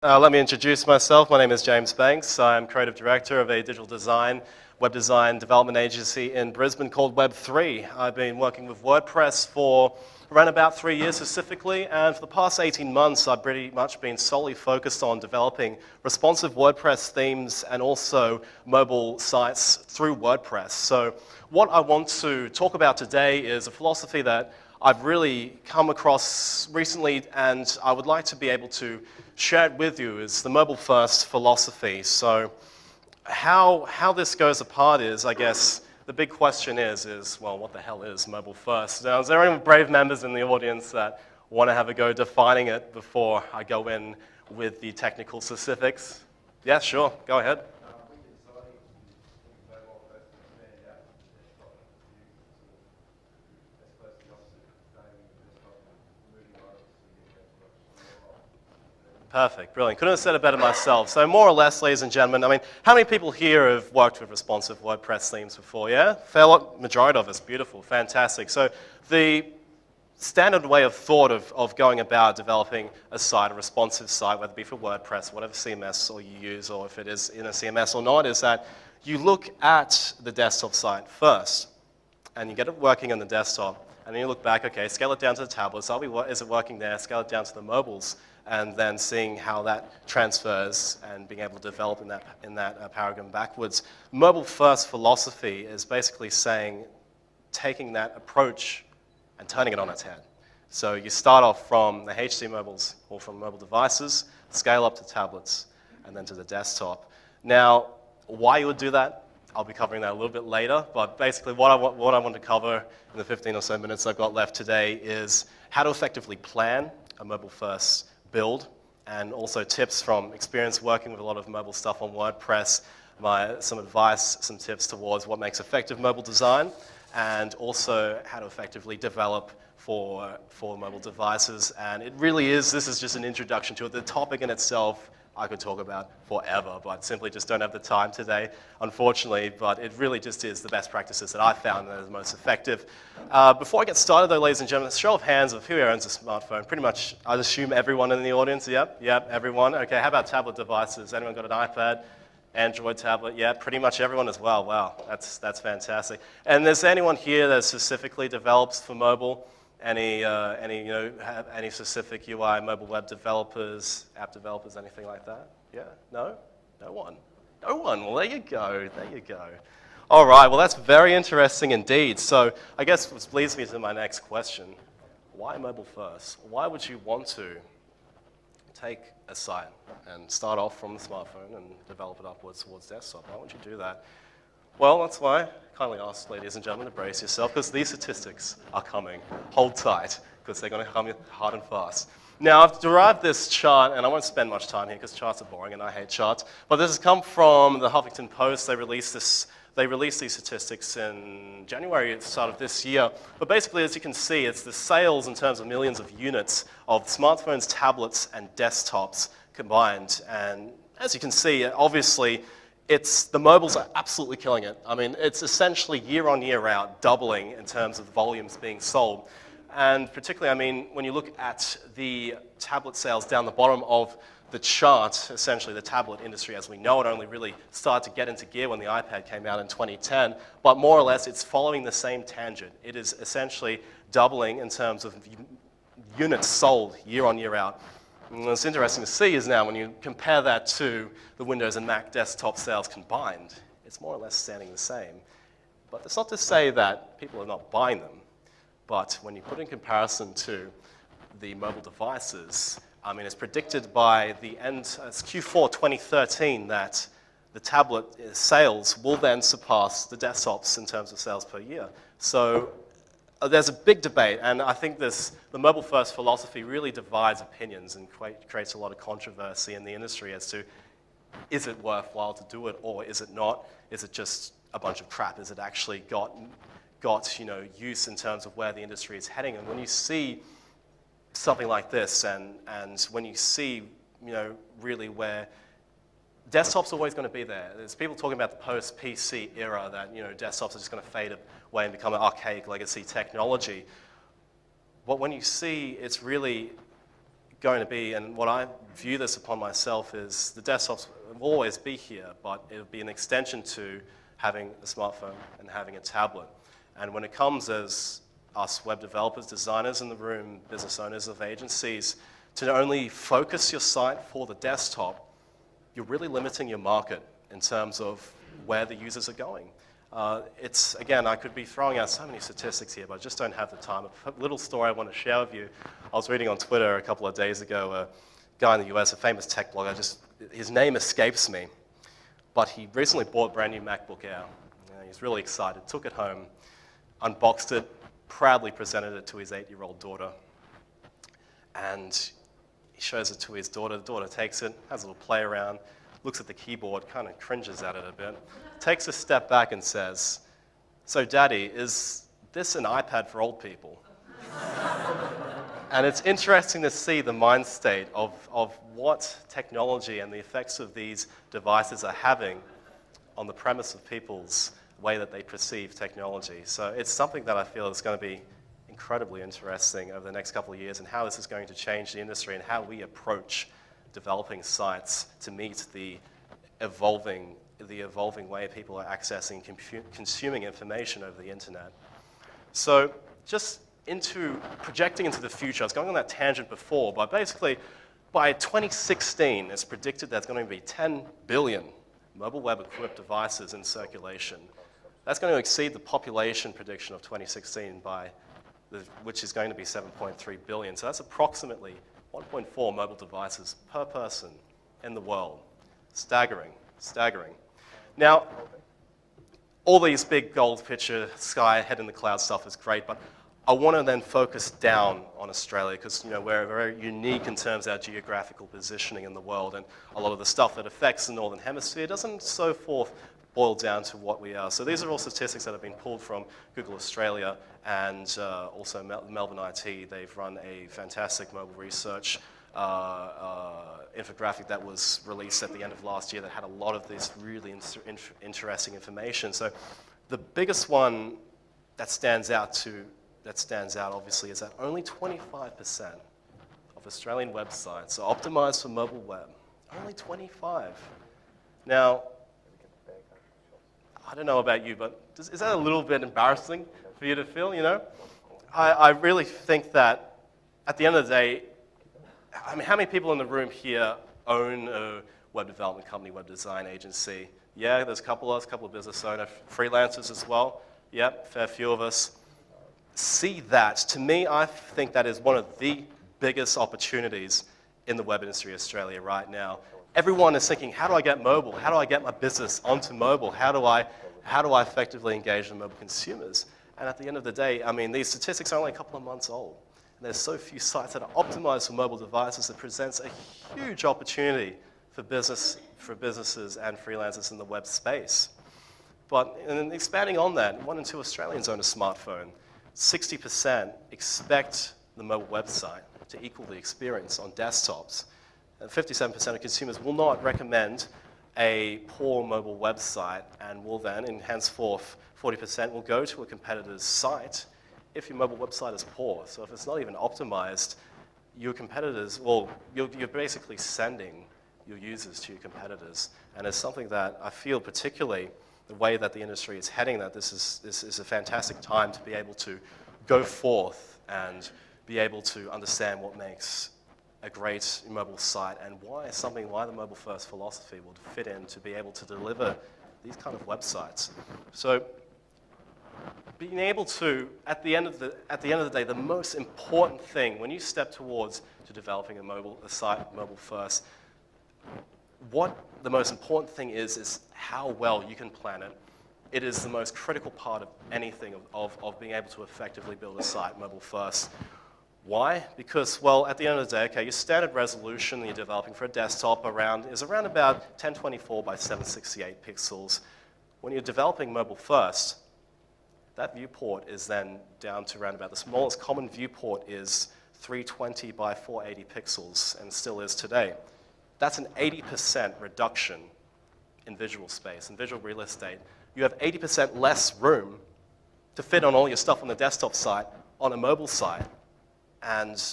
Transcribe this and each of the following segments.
Let me introduce myself. My name is James Banks. I'm creative director of a digital design, web design development agency in Brisbane called Web3. I've been working with WordPress for around about 3 years specifically, and for the past 18 months I've pretty much been solely focused on developing responsive WordPress themes and also mobile sites through WordPress. So what I want to talk about today is a philosophy that I've really come across recently, and I would like to be able to share it with you, is the mobile-first philosophy. So how this goes apart is, I guess, the big question is, well, what the hell is mobile-first? Now, is there any brave members in the audience that want to have a go defining it before I go in with the technical specifics? Yeah, sure, go ahead. Perfect, brilliant. Couldn't have said it better myself. So more or less, ladies and gentlemen, I mean, how many people here have worked with responsive WordPress themes before, yeah? Fair lot, majority of us, beautiful, fantastic. So the standard way of thought of going about developing a site, a responsive site, whether it be for WordPress, whatever CMS or you use, or if it is in a CMS or not, is that you look at the desktop site first, and you get it working on the desktop, and then you look back, okay, scale it down to the tablets, is it working there? Scale it down to the mobiles, and then seeing how that transfers and being able to develop in that paradigm backwards. Mobile-first philosophy is basically saying, taking that approach and turning it on its head. So you start off from the HC mobiles or from mobile devices, scale up to tablets, and then to the desktop. Now, why you would do that, I'll be covering that a little bit later, but basically what I want to cover in the 15 or so minutes I've got left today is how to effectively plan a mobile-first build, and also tips from experience working with a lot of mobile stuff on WordPress, some advice, some tips towards what makes effective mobile design, and also how to effectively develop for mobile devices. And it really is, this is just an introduction to it. The topic in itself I could talk about forever, but simply just don't have the time today, unfortunately. But it really just is the best practices that I've found that are the most effective. Before I get started though, ladies and gentlemen, show of hands of who here owns a smartphone. Pretty much, I'd assume everyone in the audience. Yep, everyone. Okay, how about tablet devices? Anyone got an iPad? Android tablet? Yeah, pretty much everyone as well. Wow, that's fantastic. And is there anyone here that specifically develops for mobile? Any specific UI, mobile web developers, app developers, anything like that? Yeah? No? No one? No one? Well, there you go. There you go. All right. Well, that's very interesting indeed. So I guess this leads me to my next question. Why mobile first? Why would you want to take a site and start off from the smartphone and develop it upwards towards desktop? Why would you do that? Well, that's why I kindly ask, ladies and gentlemen, to brace yourself, because these statistics are coming. Hold tight, because they're going to come hard and fast. Now, I've derived this chart, and I won't spend much time here, because charts are boring, and I hate charts. But this has come from the Huffington Post. They released these statistics in January at the start of this year. But basically, as you can see, it's the sales in terms of millions of units of smartphones, tablets, and desktops combined. And as you can see, obviously, the mobiles are absolutely killing it. I mean, it's essentially year on year out, doubling in terms of the volumes being sold. And particularly, I mean, when you look at the tablet sales down the bottom of the chart, essentially the tablet industry as we know it only really started to get into gear when the iPad came out in 2010, but more or less it's following the same tangent. It is essentially doubling in terms of units sold year on year out. And what's interesting to see is now when you compare that to the Windows and Mac desktop sales combined, it's more or less standing the same. But that's not to say that people are not buying them. But when you put in comparison to the mobile devices, I mean, it's predicted by the end, it's Q4 2013, that the tablet sales will then surpass the desktops in terms of sales per year. So there's a big debate, and I think the mobile-first philosophy really divides opinions and creates a lot of controversy in the industry as to, is it worthwhile to do it, or is it not? Is it just a bunch of crap? Is it actually got use in terms of where the industry is heading? And when you see something like this, and when you see, really where desktop's always going to be there. There's people talking about the post-PC era that, desktops are just going to fade away and become an archaic legacy technology. But when you see it's really going to be, and what I view this upon myself is the desktops will always be here, but it'll be an extension to having a smartphone and having a tablet. And when it comes as us web developers, designers in the room, business owners of agencies, to only focus your site for the desktop, you're really limiting your market in terms of where the users are going. Again, I could be throwing out so many statistics here, but I just don't have the time. A little story I want to share with you. I was reading on Twitter a couple of days ago, a guy in the US, a famous tech blogger, his name escapes me, but he recently bought a brand new MacBook Air. He's really excited, took it home, unboxed it, proudly presented it to his 8-year-old daughter, and he shows it to his daughter. The daughter takes it, has a little play around, looks at the keyboard, kind of cringes at it a bit, takes a step back and says, "So Daddy, is this an iPad for old people?" And it's interesting to see the mind state of what technology and the effects of these devices are having on the premise of people's way that they perceive technology. So it's something that I feel is going to be incredibly interesting over the next couple of years, and how this is going to change the industry and how we approach developing sites to meet the evolving way people are accessing, consuming information over the internet. So just projecting into the future, I was going on that tangent before, but basically by 2016, it's predicted there's going to be 10 billion mobile web-equipped devices in circulation. That's going to exceed the population prediction of 2016 which is going to be 7.3 billion. So that's approximately 1.4 mobile devices per person in the world. Staggering, staggering. Now, all these big gold picture, sky, head in the cloud stuff is great, but I want to then focus down on Australia because we're very unique in terms of our geographical positioning in the world, and a lot of the stuff that affects the Northern Hemisphere doesn't so forth boil down to what we are. So these are all statistics that have been pulled from Google Australia and also Melbourne IT. They've run a fantastic mobile research infographic that was released at the end of last year that had a lot of this really interesting information. So the biggest one that stands out obviously is that only 25% of Australian websites are optimized for mobile web. Only 25. Now, I don't know about you, but is that a little bit embarrassing for you to feel, I really think that at the end of the day, I mean, how many people in the room here own a web development company, web design agency? Yeah, there's a couple of business owners, freelancers as well. Yep, fair few of us. See that. To me, I think that is one of the biggest opportunities in the web industry in Australia right now. Everyone is thinking, how do I get mobile? How do I get my business onto mobile? How do I effectively engage the mobile consumers? And at the end of the day, I mean, these statistics are only a couple of months old. And there's so few sites that are optimized for mobile devices that presents a huge opportunity for businesses and freelancers in the web space. But and expanding on that, 1 in 2 Australians own a smartphone. 60% expect the mobile website to equal the experience on desktops. And 57% of consumers will not recommend a poor mobile website and will then, and henceforth, 40% will go to a competitor's site if your mobile website is poor. So if it's not even optimized, your competitors, well, you're basically sending your users to your competitors. And it's something that I feel particularly the way that the industry is heading, that this is a fantastic time to be able to go forth and be able to understand what makes a great mobile site and why the mobile first philosophy would fit in to be able to deliver these kind of websites. So being able to, at the end of the day, the most important thing when you step towards to developing a site mobile first, what the most important thing is how well you can plan it. It is the most critical part of anything of being able to effectively build a site mobile first. Why? Because, well, at the end of the day, okay, your standard resolution that you're developing for a desktop is around about 1024 by 768 pixels. When you're developing mobile first, that viewport is then down to around about the smallest common viewport is 320 by 480 pixels, and still is today. That's an 80% reduction in visual space, in visual real estate. You have 80% less room to fit on all your stuff on the desktop site on a mobile site. And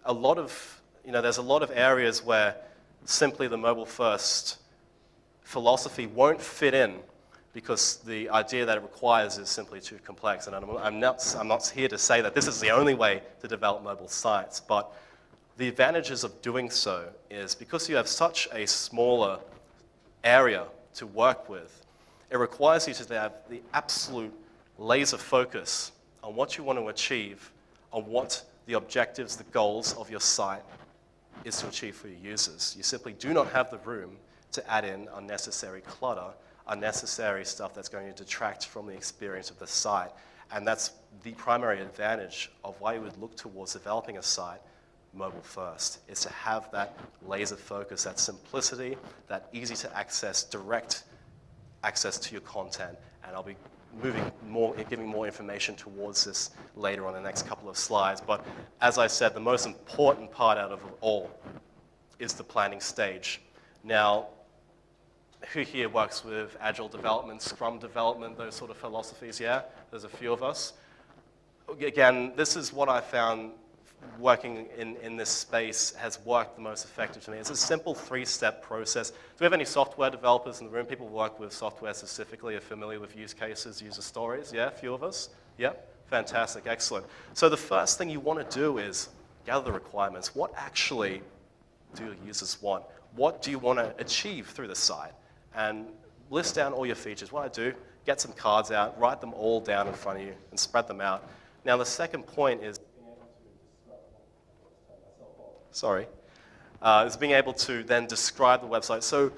a lot of there's a lot of areas where simply the mobile-first philosophy won't fit in because the idea that it requires is simply too complex. And I'm not here to say that this is the only way to develop mobile sites, but the advantages of doing so is because you have such a smaller area to work with, it requires you to have the absolute laser focus on what you want to achieve, on what the objectives, the goals of your site is to achieve for your users. You simply do not have the room to add in unnecessary clutter, unnecessary stuff that's going to detract from the experience of the site. And that's the primary advantage of why you would look towards developing a site mobile first, is to have that laser focus, that simplicity, that easy to access, direct access to your content. And I'll be giving more information towards this later on in the next couple of slides. But as I said, the most important part out of it all is the planning stage. Now, who here works with Agile development, Scrum development, those sort of philosophies? Yeah, there's a few of us. Again, this is what I found working in this space has worked the most effective to me. It's a simple 3-step process. Do we have any software developers in the room? People who work with software specifically are familiar with use cases, user stories? Yeah, a few of us? Yeah, fantastic, excellent. So the first thing you want to do is gather the requirements. What actually do your users want? What do you want to achieve through the site? And list down all your features. What I do, get some cards out, write them all down in front of you, and spread them out. Now, the second point is being able to then describe the website. So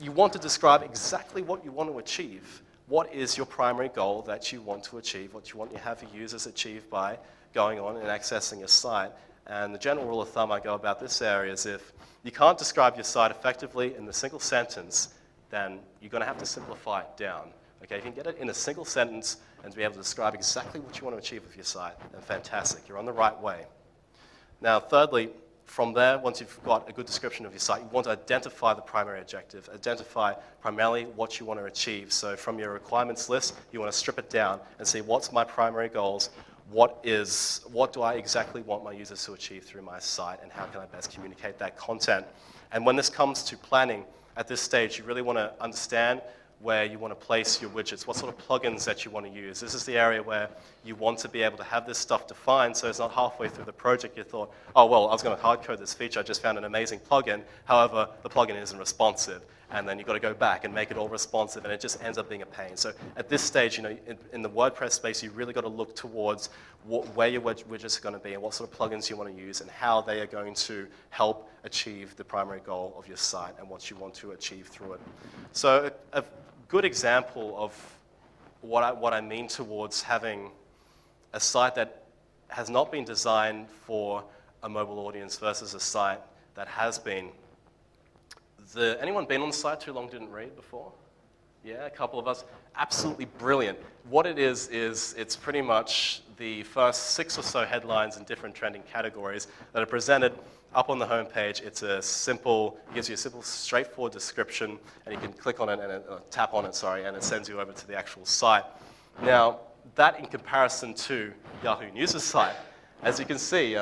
you want to describe exactly what you want to achieve. What is your primary goal that you want to achieve, what you want to have your users achieve by going on and accessing your site. And the general rule of thumb I go about this area is if you can't describe your site effectively in a single sentence, then you're going to have to simplify it down. Okay, if you can get it in a single sentence and to be able to describe exactly what you want to achieve with your site, then fantastic, you're on the right way. Now, thirdly, from there, once you've got a good description of your site, you want to identify the primary objective, identify primarily what you want to achieve. So from your requirements list, you want to strip it down and see what's my primary goals, what do I exactly want my users to achieve through my site, and how can I best communicate that content. And when this comes to planning, at this stage, you really want to understand where you want to place your widgets, what sort of plugins that you want to use. This is the area where you want to be able to have this stuff defined so it's not halfway through the project you thought, oh, well, I was going to hard code this feature, I just found an amazing plugin, however, the plugin isn't responsive. And then you've got to go back and make it all responsive, and it just ends up being a pain. So at this stage, in the WordPress space, you really got to look towards where your widgets are going to be and what sort of plugins you want to use and how they are going to help achieve the primary goal of your site and what you want to achieve through it. So a good example of what I mean towards having a site that has not been designed for a mobile audience versus a site that has been. Anyone been on the site too long didn't read before? Yeah, a couple of us. Absolutely brilliant. What it is it's pretty much the first 6 or so headlines in different trending categories that are presented up on the homepage. It gives you a simple, straightforward description, and you can click on it and tap on it, and it sends you over to the actual site. Now, that in comparison to Yahoo News' site, as you can see,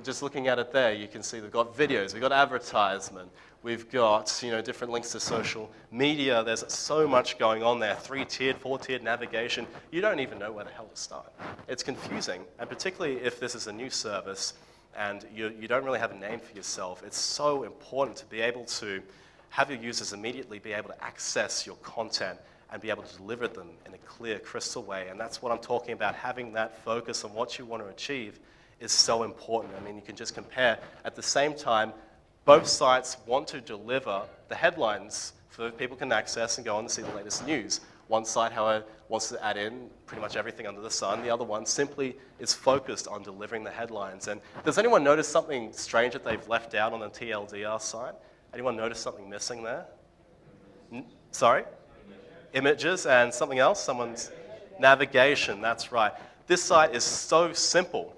just looking at it there, you can see we've got videos, we've got advertisement, we've got different links to social media. There's so much going on there, 3-tiered, 4-tiered navigation. You don't even know where the hell to start. It's confusing, and particularly if this is a new service and you don't really have a name for yourself, it's so important to be able to have your users immediately be able to access your content and be able to deliver them in a clear, crystal way. And that's what I'm talking about. Having that focus on what you want to achieve is so important. You can just compare. At the same time, both sites want to deliver the headlines so that people can access and go on and see the latest news. One site, however, wants to add in pretty much everything under the sun. The other one simply is focused on delivering the headlines. And does anyone notice something strange that they've left out on the TLDR site? Anyone notice something missing there? Sorry? Images and something else? Someone's navigation, that's right. This site is so simple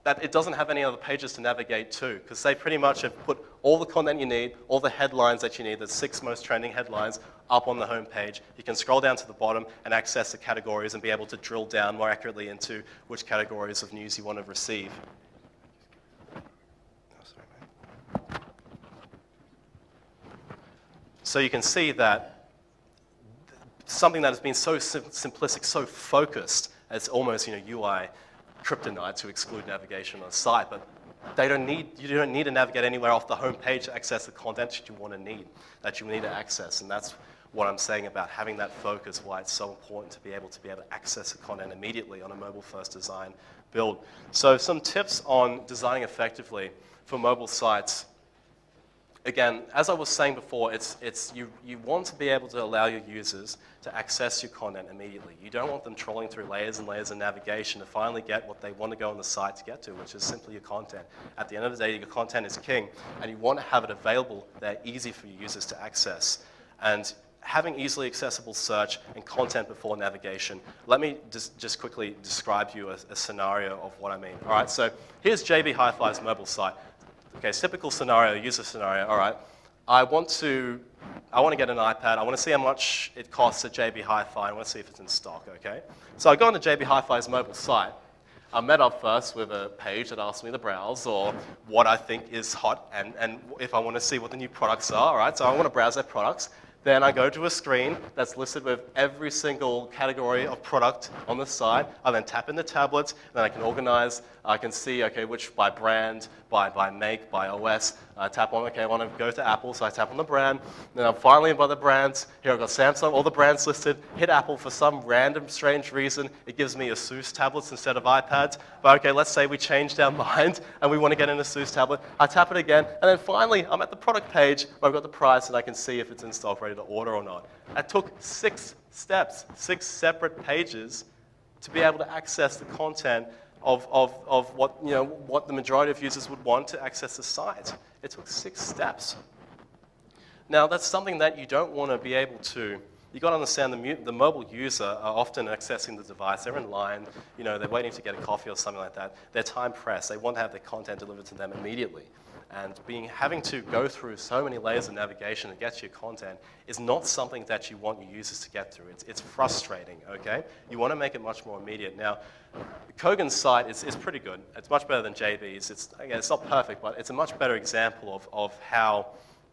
that it doesn't have any other pages to navigate to, because they pretty much have put all the content you need, all the headlines that you need, the 6 most trending headlines, up on the home page. You can scroll down to the bottom and access the categories and be able to drill down more accurately into which categories of news you want to receive. Oh, sorry, mate. So you can see that something that has been so simplistic, so focused, it's almost UI kryptonite to exclude navigation on a site, but you don't need to navigate anywhere off the home page to access the content that you need to access, and that's what I'm saying about having that focus, why it's so important to be able to access the content immediately on a mobile-first design build. So some tips on designing effectively for mobile sites. Again, as I was saying before, you want to be able to allow your users to access your content immediately. You don't want them trawling through layers and layers of navigation to finally get what they want to go on the site to get to, which is simply your content. At the end of the day, your content is king, and you want to have it available there, easy for your users to access. And having easily accessible search and content before navigation, let me just quickly describe to you a scenario of what I mean. All right, so here's JB Hi-Fi's mobile site. Okay, typical scenario, user scenario, all right. I want to get an iPad. I want to see how much it costs at JB Hi-Fi. I want to see if it's in stock, okay? So I go on to JB Hi-Fi's mobile site. I'm met up first with a page that asks me to browse or what I think is hot and if I want to see what the new products are, all right? So I want to browse their products. Then I go to a screen that's listed with every single category of product on the site. I then tap in the tablets, and then I can organize. I can see, okay, which by brand, by make, by OS. I tap on, okay, I want to go to Apple, so I tap on the brand. Then I'm finally by the brands. Here I've got Samsung, all the brands listed. Hit Apple for some random, strange reason. It gives me ASUS tablets instead of iPads. But okay, let's say we changed our mind and we want to get an ASUS tablet. I tap it again, and then finally I'm at the product page where I've got the price and I can see if it's in stock, ready to order or not. That took 6 steps, 6 separate pages to be able to access the content of what the majority of users would want to access the site. It took 6 steps. Now that's something that you don't want to be able to. You got to understand the mobile user are often accessing the device. They're in line. They're waiting to get a coffee or something like that. They're time pressed. They want to have their content delivered to them immediately. And having to go through so many layers of navigation to get to your content is not something that you want your users to get through. It's frustrating, okay? You want to make it much more immediate. Now, Kogan's site is pretty good. It's much better than JB's. It's not perfect, but it's a much better example of how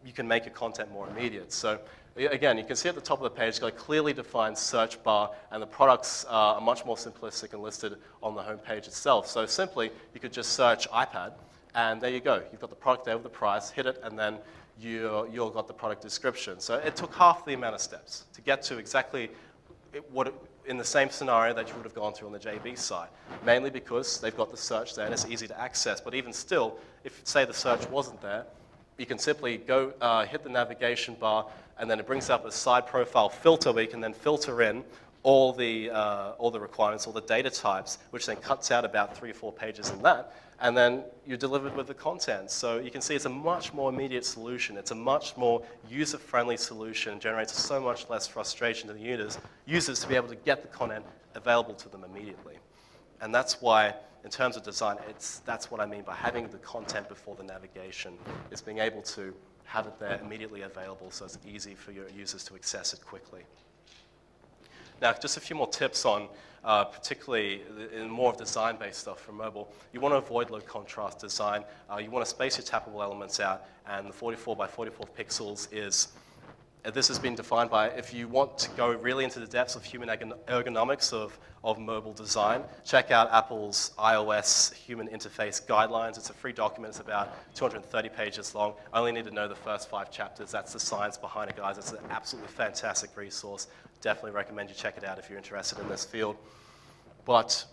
you can make your content more immediate. So again, you can see at the top of the page, it's got a clearly defined search bar, and the products are much more simplistic and listed on the home page itself. So simply, you could just search iPad, and there you go. You've got the product there with the price, hit it, and then you've got the product description. So it took half the amount of steps to get to exactly in the same scenario that you would have gone through on the JB site, mainly because they've got the search there and it's easy to access. But even still, if, say, the search wasn't there, you can simply go hit the navigation bar, and then it brings up a side profile filter where you can then filter in all the requirements, all the data types, which then cuts out about 3 or 4 pages in that, and then you're delivered with the content. So you can see it's a much more immediate solution. It's a much more user-friendly solution, generates so much less frustration to the users to be able to get the content available to them immediately. And that's why, in terms of design, that's what I mean by having the content before the navigation, is being able to have it there immediately available so it's easy for your users to access it quickly. Now, just a few more tips on particularly in more of design-based stuff for mobile. You want to avoid low contrast design. You want to space your tappable elements out, and the 44 by 44 pixels is, this has been defined by, if you want to go really into the depths of human ergonomics of mobile design, check out Apple's iOS Human Interface Guidelines. It's a free document. It's about 230 pages long. I only need to know the first 5 chapters. That's the science behind it, guys. It's an absolutely fantastic resource. Definitely recommend you check it out if you're interested in this field. But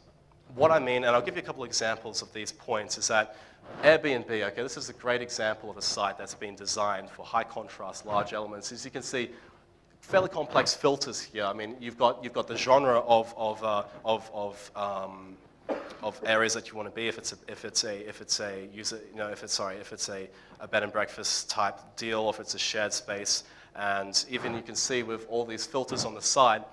what I mean, and I'll give you a couple examples of these points, is that Airbnb, okay, this is a great example of a site that's been designed for high contrast, large elements. As you can see, fairly complex filters here. I mean, you've got the genre of areas that you want to be. If it's a user, if it's a bed and breakfast type deal, or if it's a shared space, and even you can see with all these filters on the side,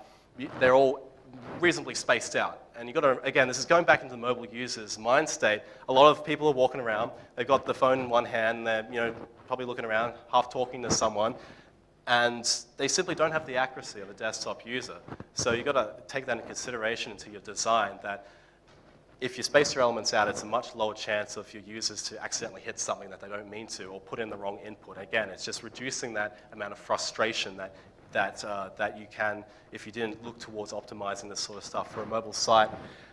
they're all reasonably spaced out. And you've got to, again, this is going back into the mobile user's mind state. A lot of people are walking around, they've got the phone in one hand, and they're probably looking around, half talking to someone, and they simply don't have the accuracy of a desktop user. So you've got to take that into consideration into your design, that if you space your elements out, it's a much lower chance of your users to accidentally hit something that they don't mean to or put in the wrong input. Again, it's just reducing that amount of frustration that you can if you didn't look towards optimizing this sort of stuff for a mobile site.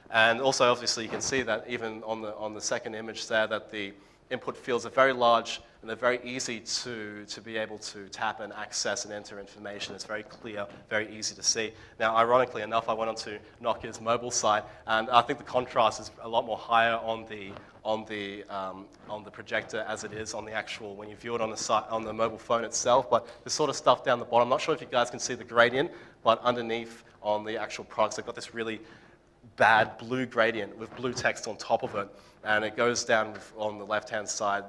And also, obviously, you can see that even on the second image there, that the input fields are very large and they're very easy to be able to tap and access and enter information. It's very clear, very easy to see. Now, ironically enough, I went on to Nokia's mobile site, and I think the contrast is a lot more higher on the projector as it is on the actual, when you view it on the site, on the mobile phone itself. But this sort of stuff down the bottom, I'm not sure if you guys can see the gradient, but underneath on the actual products, they've got this really bad blue gradient with blue text on top of it, and it goes down on the left-hand side.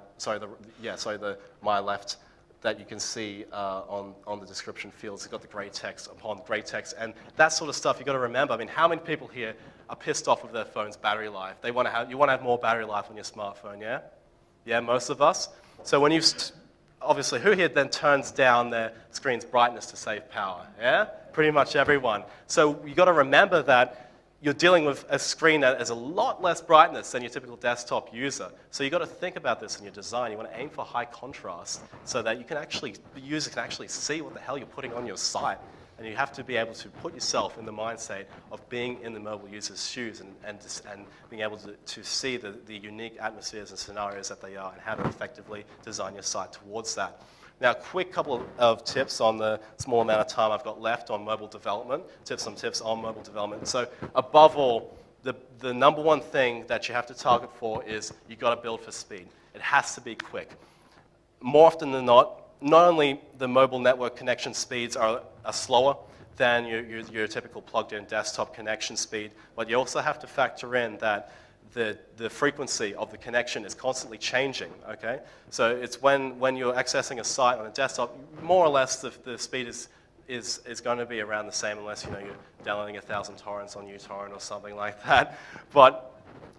My left, that you can see on the description fields. It's got the grey text upon grey text, and that sort of stuff. You got to remember. I mean, how many people here are pissed off with their phone's battery life? You want to have more battery life on your smartphone, yeah? Yeah, most of us. So when obviously, who here then turns down their screen's brightness to save power? Yeah, pretty much everyone. So you got to remember that you're dealing with a screen that has a lot less brightness than your typical desktop user. So you've got to think about this in your design. You want to aim for high contrast so that the user can actually see what the hell you're putting on your site. And you have to be able to put yourself in the mindset of being in the mobile user's shoes and being able to see the unique atmospheres and scenarios that they are and how to effectively design your site towards that. Now, quick couple of tips on the small amount of time I've got left on mobile development, some tips on mobile development. So above all, the number one thing that you have to target for is you've got to build for speed. It has to be quick. More often than not only the mobile network connection speeds are slower than your typical plugged-in desktop connection speed, but you also have to factor in that the frequency of the connection is constantly changing, okay? So it's when you're accessing a site on a desktop, more or less the speed is going to be around the same unless you're downloading 1,000 torrents on uTorrent or something like that. But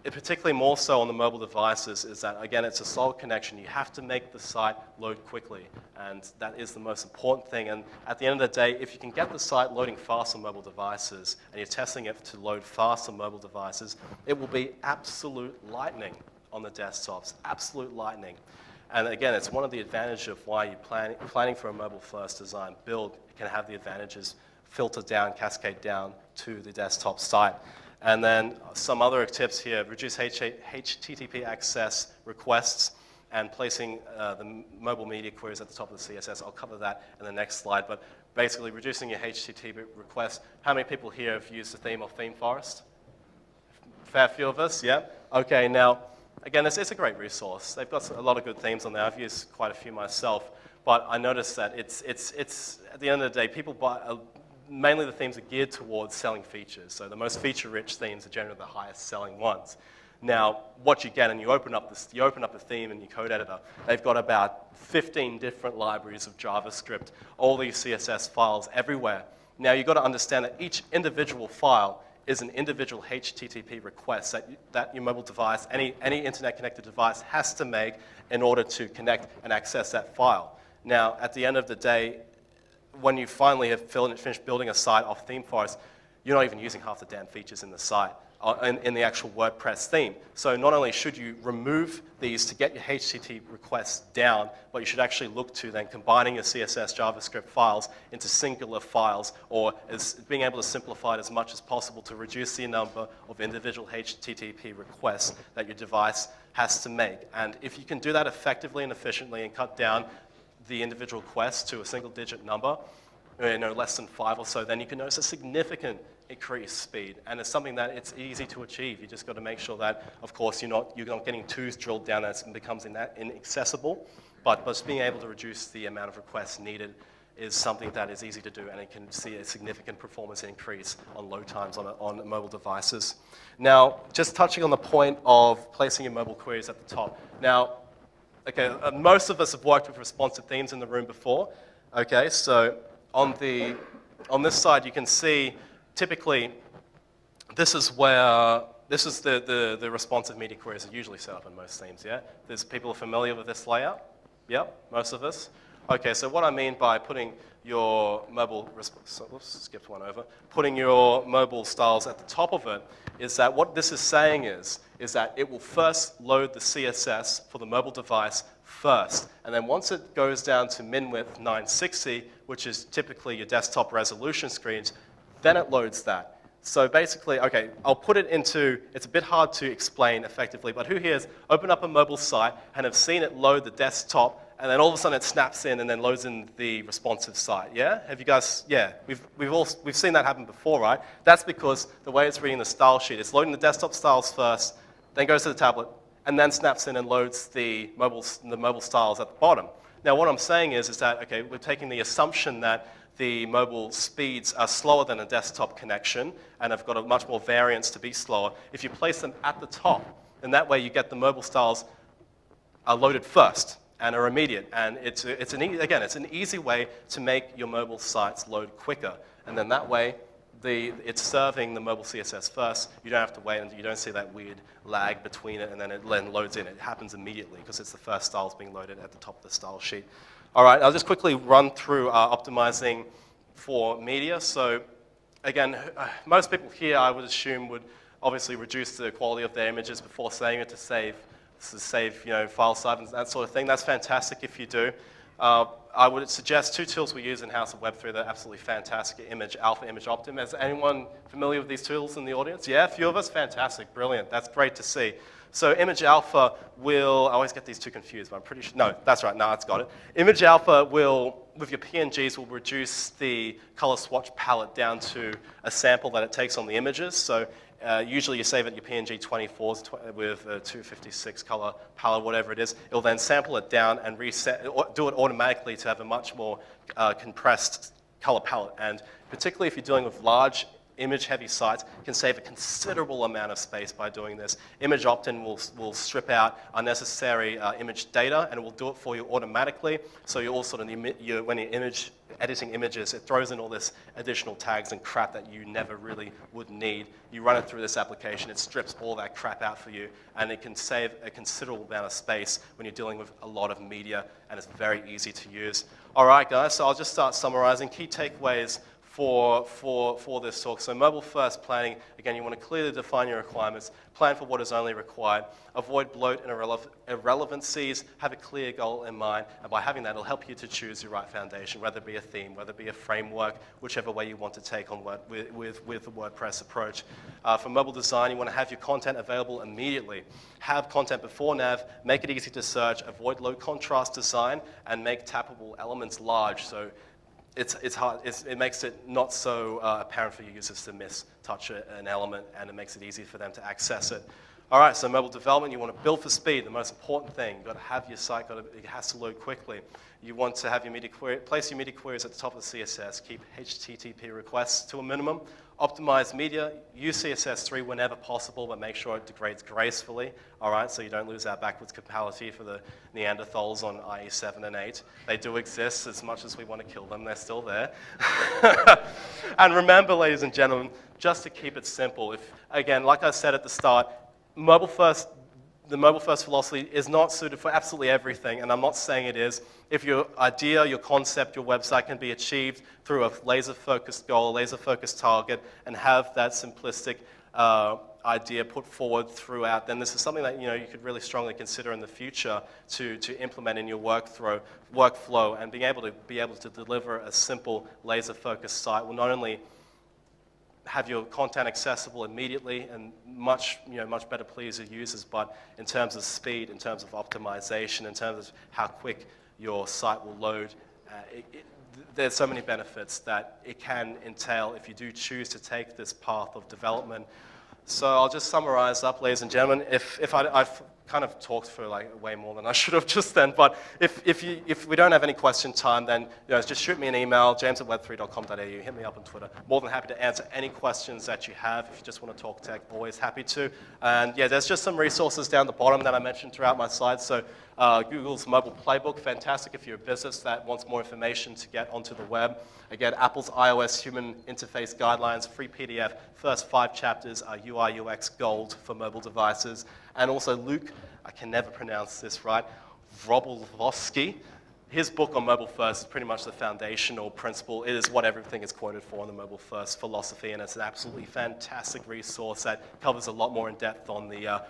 particularly more so on the mobile devices is that, again, it's a solid connection. You have to make the site load quickly, and that is the most important thing. And at the end of the day, if you can get the site loading fast on mobile devices and you're testing it to load fast on mobile devices, it will be absolute lightning on the desktops, absolute lightning. And again, it's one of the advantages of why you're planning for a mobile-first design build. It can have the advantages filter down, cascade down to the desktop site. And then some other tips here: reduce HTTP access requests and placing the mobile media queries at the top of the CSS. I'll cover that in the next slide. But basically, reducing your HTTP requests. How many people here have used the theme of Theme Forest? Fair few of us, yeah? Okay, now, again, it's a great resource. They've got a lot of good themes on there. I've used quite a few myself. But I noticed that it's at the end of the day, people buy mainly the themes are geared towards selling features. So the most feature-rich themes are generally the highest selling ones. Now, what you get, and you open up the theme in your code editor, they've got about 15 different libraries of JavaScript, all these CSS files everywhere. Now, you've got to understand that each individual file is an individual HTTP request that your mobile device, any internet-connected device, has to make in order to connect and access that file. Now, at the end of the day, when you finally have finished building a site off Theme Forest, you're not even using half the damn features in the site, in the actual WordPress theme. So not only should you remove these to get your HTTP requests down, but you should actually look to then combining your CSS JavaScript files into singular files, or being able to simplify it as much as possible to reduce the number of individual HTTP requests that your device has to make. And if you can do that effectively and efficiently and cut down the individual quests to a single-digit number, less than 5 or so, then you can notice a significant increased speed. And it's something that it's easy to achieve. You just got to make sure that, of course, you're not getting too drilled down that it becomes inaccessible. But just being able to reduce the amount of requests needed is something that is easy to do, and it can see a significant performance increase on load times on mobile devices. Now, just touching on the point of placing your mobile queries at the top. Now, okay, most of us have worked with responsive themes in the room before. Okay, so on this side, you can see typically this is the responsive media queries are usually set up in most themes. Yeah, there's people familiar with this layout. Yep, most of us. Okay, so what I mean by putting your mobile, skipped one over, putting your mobile styles at the top of it is that what this is saying is that it will first load the CSS for the mobile device first. And then once it goes down to min width 960, which is typically your desktop resolution screens, then it loads that. So basically, okay, I'll put it into, it's a bit hard to explain effectively, but who here has opened up a mobile site and have seen it load the desktop, and then all of a sudden it snaps in and then loads in the responsive site, yeah? Have you guys, yeah, we've seen that happen before, right? That's because the way it's reading the style sheet, it's loading the desktop styles first, then goes to the tablet, and then snaps in and loads the mobile styles at the bottom. Now what I'm saying is that, okay, we're taking the assumption that the mobile speeds are slower than a desktop connection and have got a much more variance to be slower. If you place them at the top, then that way you get the mobile styles are loaded first and are immediate. And it's an easy way to make your mobile sites load quicker. And then that way, it's serving the mobile CSS first. You don't have to wait, and you don't see that weird lag between it, and then it loads in. It happens immediately because it's the first styles being loaded at the top of the style sheet. All right, I'll just quickly run through optimizing for media. So again, most people here, I would assume, would obviously reduce the quality of their images before saving it to save file size and that sort of thing. That's fantastic if you do. I would suggest two tools we use in-house at Web3 that are absolutely fantastic: Image Alpha, Image Optim. Is anyone familiar with these tools in the audience? Yeah, a few of us? Fantastic, brilliant. That's great to see. So Image Alpha will, I always get these two confused, but I'm pretty sure, no, that's right, no, it's got it. Image Alpha will, with your PNGs, will reduce the color swatch palette down to a sample that it takes on the images. So usually you save it your PNG 24s with a 256 color palette, whatever it is. It'll then sample it down and reset, do it automatically to have a much more compressed color palette. And particularly if you're dealing with large image-heavy sites, can save a considerable amount of space by doing this. Image Optin will strip out unnecessary image data, and it will do it for you automatically. So you all sort of, when you're editing images, it throws in all this additional tags and crap that you never really would need. You run it through this application, it strips all that crap out for you, and it can save a considerable amount of space when you're dealing with a lot of media, and it's very easy to use. All right, guys, so I'll just start summarizing key takeaways for this talk. So mobile first planning, again, you want to clearly define your requirements, plan for what is only required, avoid bloat and irrelevancies, have a clear goal in mind, and by having that, it'll help you to choose your right foundation, whether it be a theme, whether it be a framework, whichever way you want to take on with the WordPress approach. For mobile design, you want to have your content available immediately. Have content before nav, make it easy to search, avoid low contrast design, and make tappable elements large. So it's hard. It makes it not so apparent for your users to touch an element, and it makes it easy for them to access it. All right, so mobile development, you want to build for speed, the most important thing. You've got to have your site, it has to load quickly. You want to have your media query, place your media queries at the top of the CSS, keep HTTP requests to a minimum, optimize media, use CSS3 whenever possible, but make sure it degrades gracefully, all right, so you don't lose our backwards compatibility for the Neanderthals on IE 7 and 8. They do exist. As much as we want to kill them, they're still there. And remember, ladies and gentlemen, just to keep it simple, again, like I said at the start, the mobile first philosophy is not suited for absolutely everything, and I'm not saying it is. If your idea, your concept, your website can be achieved through a laser-focused goal, a laser-focused target, and have that simplistic idea put forward throughout, then this is something that you could really strongly consider in the future to implement in your workflow, and being able to deliver a simple laser-focused site will not only have your content accessible immediately and much better please your users, but in terms of speed, in terms of optimization, in terms of how quick your site will load, there's so many benefits that it can entail if you do choose to take this path of development. So I'll just summarize up, ladies and gentlemen. I've kind of talked for way more than I should have just then, but if we don't have any question time, then just shoot me an email, james@web3.com.au, hit me up on Twitter. More than happy to answer any questions that you have. If you just want to talk tech, always happy to. And yeah, there's just some resources down the bottom that I mentioned throughout my slides. So Google's mobile playbook, fantastic if you're a business that wants more information to get onto the web. Again, Apple's iOS human interface guidelines, free PDF, first 5 chapters are UI UX gold for mobile devices. And also Luke, I can never pronounce this right, Wroblewski, his book on mobile first is pretty much the foundational principle. It is what everything is quoted for in the mobile first philosophy, and it's an absolutely fantastic resource that covers a lot more in depth on the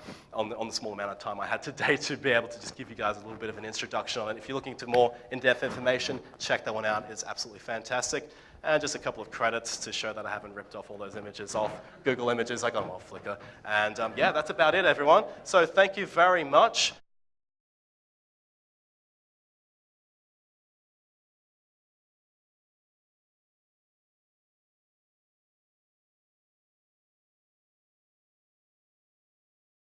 small amount of time I had today to be able to just give you guys a little bit of an introduction on it. If you're looking to more in-depth information, check that one out. It's absolutely fantastic. And just a couple of credits to show that I haven't ripped off all those images off Google Images. I got them off Flickr. And yeah, that's about it, everyone. So thank you very much.